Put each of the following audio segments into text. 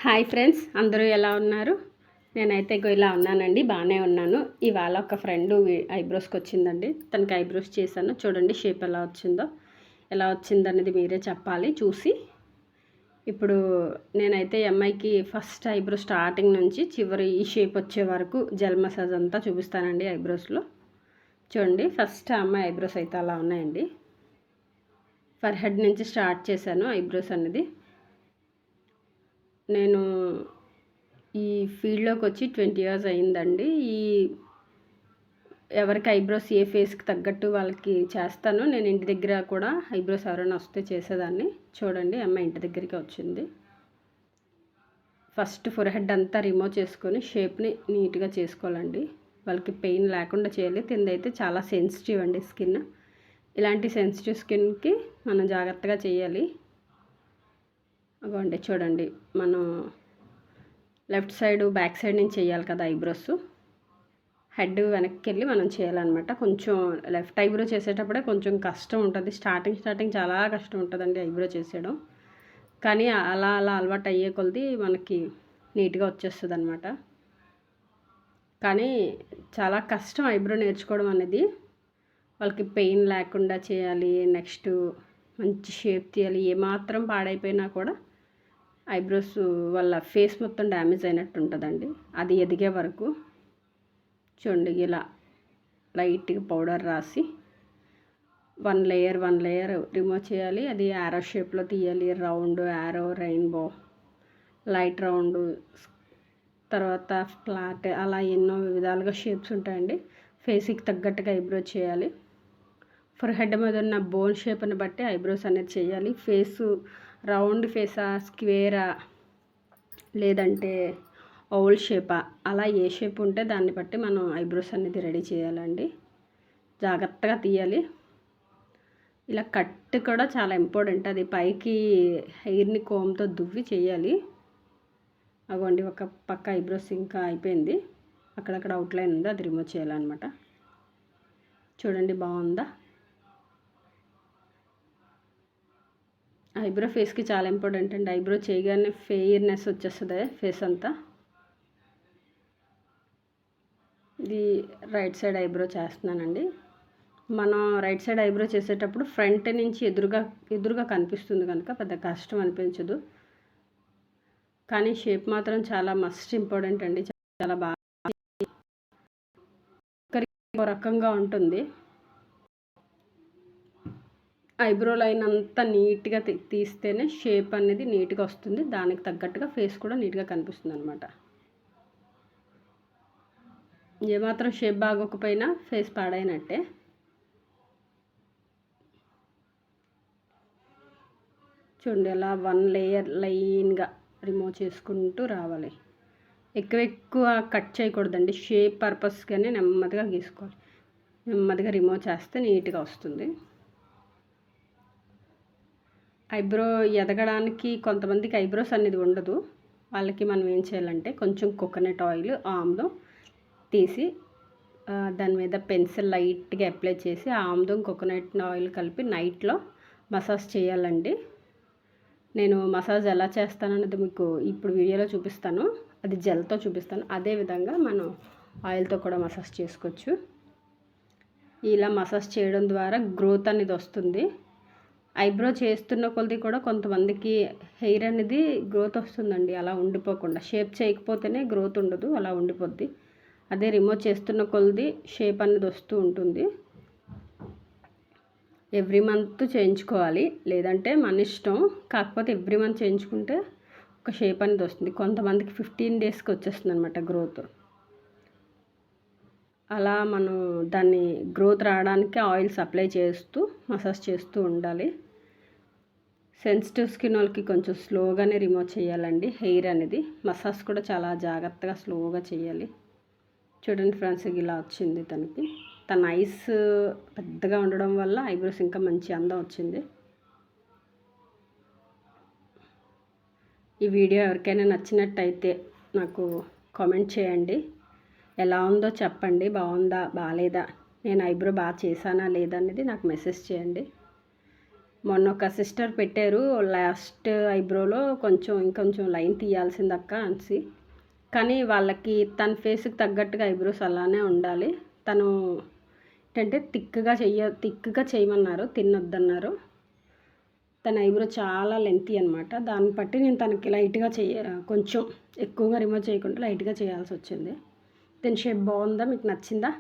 Hi friends, అందరూ ఎలా ఉన్నారు? నేనైతే ఇలా ఉన్నానండి, బాగానే ఉన్నాను. ఇవాళ ఒక ఫ్రెండ్ ఐబ్రోస్కి వచ్చిందండి. తనకి ఐబ్రోస్ చేశాను. చూడండి షేప్ ఎలా వచ్చిందనేది మీరే చెప్పాలి చూసి. ఇప్పుడు నేనైతే అమ్మాయికి ఫస్ట్ ఐబ్రో స్టార్టింగ్ నుంచి చివరి ఈ షేప్ వచ్చే వరకు జెల్ మసాజ్ అంతా చూపిస్తానండి ఐబ్రోస్లో. చూడండి, ఫస్ట్ అమ్మాయి ఐబ్రోస్ అయితే అలా ఉన్నాయండి. ఫర్ హెడ్ నుంచి స్టార్ట్ చేశాను ఐబ్రోస్ అనేది. నేను ఈ ఫీల్డ్లోకి వచ్చి 20 years అయిందండి. ఎవరికి ఐబ్రోస్ ఏ ఫేస్కి తగ్గట్టు వాళ్ళకి చేస్తాను. నేను ఇంటి దగ్గర కూడా ఐబ్రోస్ ఎవరైనా వస్తే చేసేదాన్ని. చూడండి, అమ్మాయి ఇంటి దగ్గరికి వచ్చింది. ఫస్ట్ ఫోర్ హెడ్ అంతా రిమూవ్ చేసుకొని షేప్ని నీట్గా చేసుకోవాలండి. వాళ్ళకి పెయిన్ లేకుండా చేయాలి. తిందైతే చాలా సెన్సిటివ్ అండి స్కిన్. ఇలాంటి సెన్సిటివ్ స్కిన్కి మనం జాగ్రత్తగా చేయాలి. అగోండి చూడండి, మనం లెఫ్ట్ సైడ్ బ్యాక్ సైడ్ నుంచి చేయాలి కదా ఐబ్రోస్. హెడ్ వెనక్కి వెళ్ళి మనం చేయాలన్నమాట. కొంచెం లెఫ్ట్ ఐబ్రో చేసేటప్పుడే కొంచెం కష్టం ఉంటుంది. స్టార్టింగ్ చాలా కష్టం ఉంటుందండి ఐబ్రో చేసేయడం. కానీ అలా అలవాటు అయ్యే కొలది మనకి నీట్గా వచ్చేస్తుంది అనమాట. కానీ చాలా కష్టం ఐబ్రో నేర్చుకోవడం అనేది. వాళ్ళకి పెయిన్ లేకుండా చేయాలి. నెక్స్ట్ మంచి షేప్ తీయాలి. ఏమాత్రం పాడైపోయినా కూడా ఐబ్రోస్ వాళ్ళ ఫేస్ మొత్తం డ్యామేజ్ అయినట్టు ఉంటుందండి. అది ఎదిగే వరకు. చూడండి, ఇలా లైట్గా పౌడర్ రాసి వన్ లేయర్ రిమూవ్ చేయాలి. అది యారో షేప్లో తీయాలి. Round, arrow, rainbow, light round, తర్వాత ఫ్లాట్, అలా ఎన్నో విధాలుగా షేప్స్ ఉంటాయండి. ఫేస్కి తగ్గట్టుగా ఐబ్రో చేయాలి. ఫర్ హెడ్ మీద ఉన్న బోన్ షేప్ని బట్టి ఐబ్రోస్ అనేది చేయాలి. ఫేసు రౌండ్ ఫేసా, స్క్వేరా, లేదంటే ఓవల్ షేపా, అలా ఏ షేప్ ఉంటే దాన్ని బట్టి మనం ఐబ్రోస్ అనేది రెడీ చేయాలండి. జాగ్రత్తగా తీయాలి. ఇలా కట్ కూడా చాలా ఇంపార్టెంట్. అది పైకి హెయిర్ని కోమ్తో దువ్వి చేయాలి. అగోండి, ఒక పక్క ఐబ్రోస్ ఇంకా అయిపోయింది. అక్కడక్కడ అవుట్లైన్ ఉంది, అది రిమూవ్ చేయాలన్నమాట. చూడండి, బాగుందా? ఐబ్రో ఫేస్కి చాలా ఇంపార్టెంట్ అండి. ఐబ్రో చేయగానే ఫెయిర్నెస్ వచ్చేస్తుంది ఫేస్ అంతా. ఇది రైట్ సైడ్ ఐబ్రో చేస్తున్నానండి. మనం రైట్ సైడ్ ఐబ్రో చేసేటప్పుడు ఫ్రంట్ నుంచి ఎదురుగా కనిపిస్తుంది కనుక పెద్ద కష్టం అనిపించదు. కానీ షేప్ మాత్రం చాలా మస్ట్ ఇంపార్టెంట్ అండి. చాలా బాగా రకంగా ఉంటుంది. ఐబ్రో లైన్ అంతా నీట్గా తీస్తేనే షేప్ అనేది నీట్గా వస్తుంది. దానికి తగ్గట్టుగా ఫేస్ కూడా నీట్గా కనిపిస్తుంది అనమాట. ఏమాత్రం షేప్ బాగోకపోయినా ఫేస్ పాడైనట్టే. చూడండి, అలా వన్ లేయర్ లైన్గా రిమూవ్ చేసుకుంటూ రావాలి. ఎక్కువ కట్ చేయకూడదండి. షేప్ పర్పస్గానే నెమ్మదిగా గీసుకోవాలి. నెమ్మదిగా రిమూవ్ చేస్తే నీట్గా వస్తుంది. ఐబ్రో ఎదగడానికి కొంతమందికి ఐబ్రోస్ అనేది ఉండదు. వాళ్ళకి మనం ఏం చేయాలంటే కొంచెం కోకోనట్ ఆయిల్, ఆముదం తీసి దాని మీద పెన్సిల్ లైట్గా అప్లై చేసి ఆముదం, కోకోనట్ ఆయిల్ కలిపి నైట్లో మసాజ్ చేయాలండి. నేను మసాజ్ ఎలా చేస్తానన్నది మీకు ఇప్పుడు వీడియోలో చూపిస్తాను. అది జెల్తో చూపిస్తాను. అదేవిధంగా మనం ఆయిల్తో కూడా మసాజ్ చేసుకోవచ్చు. ఇలా మసాజ్ చేయడం ద్వారా గ్రోత్ అనేది వస్తుంది. ఐబ్రో చేస్తున్న కొలది కూడా కొంతమందికి హెయిర్ అనేది గ్రోత్ వస్తుందండి. అలా ఉండిపోకుండా షేప్ చేయకపోతేనే గ్రోత్ ఉండదు, అలా ఉండిపోద్ది. అదే రిమూవ్ చేస్తున్న కొలది షేప్ అనేది వస్తూ ఉంటుంది. ఎవ్రీ మంత్ చేయించుకోవాలి, లేదంటే మన ఇష్టం. కాకపోతే ఎవ్రీ మంత్ చేయించుకుంటే ఒక షేప్ అనేది వస్తుంది. కొంతమందికి 15 daysకి వచ్చేస్తుంది అనమాట గ్రోత్. అలా మనం దాన్ని గ్రోత్ రావడానికి ఆయిల్స్ అప్లై చేస్తూ మసాజ్ చేస్తూ ఉండాలి. సెన్సిటివ్ స్కిన్ వాళ్ళకి కొంచెం స్లోగానే రిమూవ్ చేయాలండి హెయిర్ అనేది. మసాజ్ కూడా చాలా జాగ్రత్తగా స్లోగా చేయాలి. చూడండి ఫ్రెండ్స్, ఇలా వచ్చింది తనకి. తన ఐస్ పెద్దగా ఉండడం వల్ల ఐబ్రోస్ ఇంకా మంచి అందం వచ్చింది. ఈ వీడియో ఎవరికైనా నచ్చినట్టయితే నాకు కామెంట్ చేయండి. ఎలా ఉందో చెప్పండి. బాగుందా, బాగాలేదా, నేను ఐబ్రో బాగా చేశానా లేదా అనేది నాకు మెసేజ్ చేయండి. మొన్న ఒక సిస్టర్ పెట్టారు, లాస్ట్ ఐబ్రోలో ఇంకొంచెం లైన్ తీయాల్సిందక్క అనేసి. కానీ వాళ్ళకి తన ఫేస్కి తగ్గట్టుగా ఐబ్రోస్ అలానే ఉండాలి. తను ఏంటంటే థిక్గా చేయమన్నారు, తినొద్దన్నారు. తన ఐబ్రో చాలా లెంతీ అనమాట. దాన్ని బట్టి నేను తనకి లైట్గా కొంచెం ఎక్కువగా రిమూవ్ చేయకుండా లైట్గా చేయాల్సి వచ్చింది. దీని షేప్ బాగుందా, మీకు నచ్చిందా?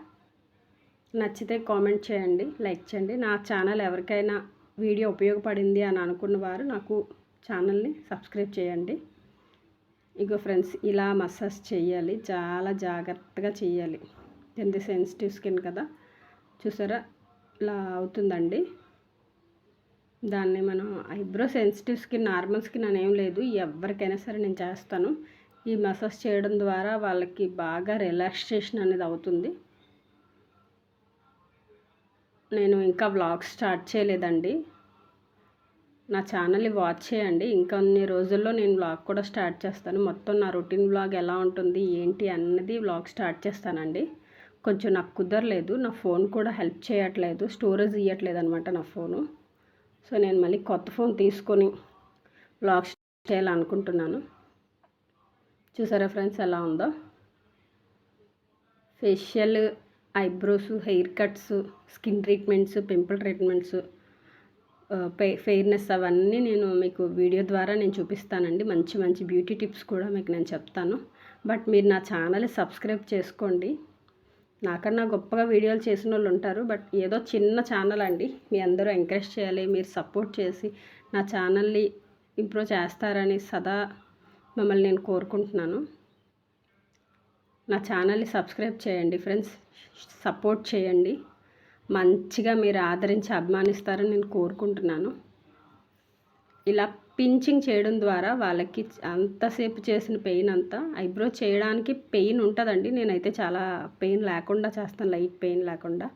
నచ్చితే కామెంట్ చేయండి, లైక్ చేయండి. నా ఛానల్ ఎవరికైనా వీడియో ఉపయోగపడింది అని అనుకున్న వారు నాకు ఛానల్ని సబ్స్క్రైబ్ చేయండి. ఇగో ఫ్రెండ్స్, ఇలా మసాజ్ చేయాలి, చాలా జాగ్రత్తగా చేయాలి. ఇది సెన్సిటివ్ స్కిన్ కదా, చూసారా ఇలా అవుతుందండి. దాన్ని మనం eyebrow sensitive skin, normal skin అనేం లేదు, ఎవరికైనా సరే నేను చేస్తాను. ఈ మసాజ్ చేయడం ద్వారా వాళ్ళకి బాగా రిలాక్సేషన్ అనేది అవుతుంది. నేను ఇంకా వ్లాగ్ స్టార్ట్ చేయలేదండి. నా ఛానల్ని వాచ్ చేయండి. ఇంకొన్ని రోజుల్లో నేను వ్లాగ్ కూడా స్టార్ట్ చేస్తాను. మొత్తం నా రొటీన్ వ్లాగ్ ఎలా ఉంటుంది ఏంటి అన్నది వ్లాగ్ స్టార్ట్ చేస్తానండి. కొంచెం నాకు కుదరలేదు, నా ఫోన్ కూడా హెల్ప్ చేయట్లేదు, స్టోరేజ్ ఇవ్వట్లేదు అనమాట నా ఫోను. సో నేను మళ్ళీ కొత్త ఫోన్ తీసుకొని వ్లాగ్ చేయాలనుకుంటున్నాను. చూసారా ఫ్రెండ్స్ ఎలా ఉందో? Facial, eyebrows, hair cuts, skin treatments, pimple treatments, fairness అవన్నీ నేను మీకు వీడియో ద్వారా నేను చూపిస్తానండి. మంచి మంచి బ్యూటీ టిప్స్ కూడా మీకు నేను చెప్తాను. బట్ మీరు నా ఛానల్ సబ్స్క్రైబ్ చేసుకోండి. నాకన్నా గొప్పగా వీడియోలు చేసిన వాళ్ళు ఉంటారు, బట్ ఏదో చిన్న ఛానల్ అండి. మీ అందరూ ఎంకరేజ్ చేయాలి, మీరు సపోర్ట్ చేసి నా ఛానల్ని ఇంప్రూవ్ చేస్తారని సదా మిమ్మల్ని నేను కోరుకుంటున్నాను. నా ఛానల్ని సబ్స్క్రైబ్ చేయండి ఫ్రెండ్స్, సపోర్ట్ చేయండి. మంచిగా మీరు ఆదరించి అభిమానిస్తారని నేను కోరుకుంటున్నాను. ఇలా పించింగ్ చేయడం ద్వారా వాళ్ళకి అంతసేపు చేసిన పెయిన్ అంతా, ఐబ్రో చేయడానికి పెయిన్ ఉంటుందండి. నేనైతే చాలా పెయిన్ లేకుండా చేస్తాను, లైట్ పెయిన్ లేకుండా.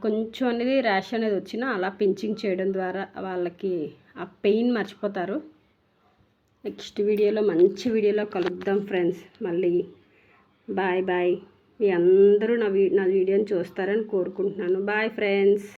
కొంచెం అనేది ర్యాష్ అనేది వచ్చినా అలా పించింగ్ చేయడం ద్వారా వాళ్ళకి ఆ పెయిన్ మర్చిపోతారు. నెక్స్ట్ వీడియోలో మంచి వీడియోలో కలుద్దాం ఫ్రెండ్స్. మళ్ళీ బాయ్ బాయ్. మీ అందరూ నా వీడియోని చూస్తారని కోరుకుంటున్నాను. Bye friends.